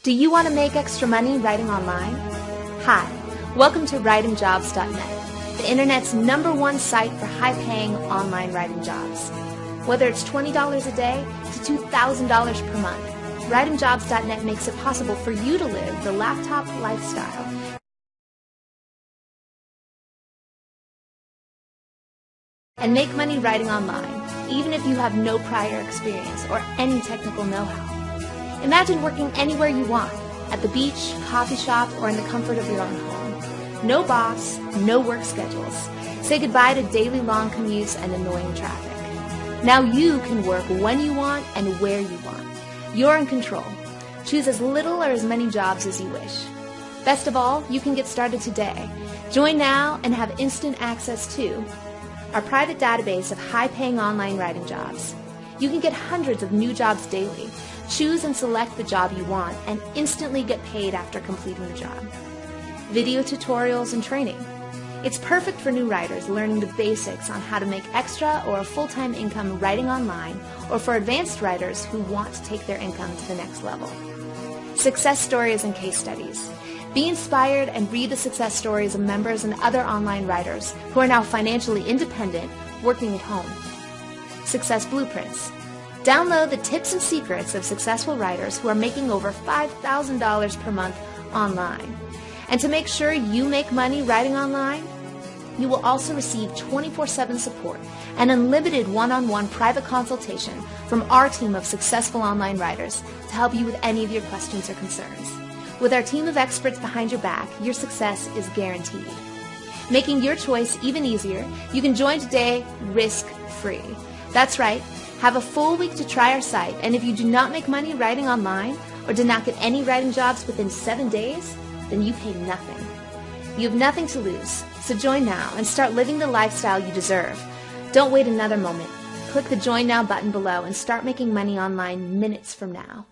Do you want to make extra money writing online? Hi, welcome to WritingJobs.net, the internet's #1 site for high-paying online writing jobs. Whether it's $20 a day to $2,000 per month, WritingJobs.net makes it possible for you to live the laptop lifestyle and make money writing online, even if you have no prior experience or any technical know-how. Imagine working anywhere you want, at the beach, coffee shop, or in the comfort of your own home. No boss, no work schedules. Say goodbye to daily long commutes and annoying traffic. Now you can work when you want and where you want. You're in control. Choose as little or as many jobs as you wish. Best of all, you can get started today. Join now and have instant access to our private database of high-paying online writing jobs. You can get hundreds of new jobs daily. Choose and select the job you want and instantly get paid after completing the job. Video tutorials and training. It's perfect for new writers learning the basics on how to make extra or a full-time income writing online, or for advanced writers who want to take their income to the next level. Success stories and case studies. Be inspired and read the success stories of members and other online writers who are now financially independent, working at home. Success blueprints. Download the tips and secrets of successful writers who are making over $5,000 per month online. And to make sure you make money writing online, you will also receive 24/7 support and unlimited one-on-one private consultation from our team of successful online writers to help you with any of your questions or concerns. With our team of experts behind your back, your success is guaranteed. Making your choice even easier, you can join today risk-free. That's right. Have a full week to try our site, and if you do not make money writing online or did not get any writing jobs within 7 days, then you pay nothing. You have nothing to lose, so join now and start living the lifestyle you deserve. Don't wait another moment. Click the Join Now button below and start making money online minutes from now.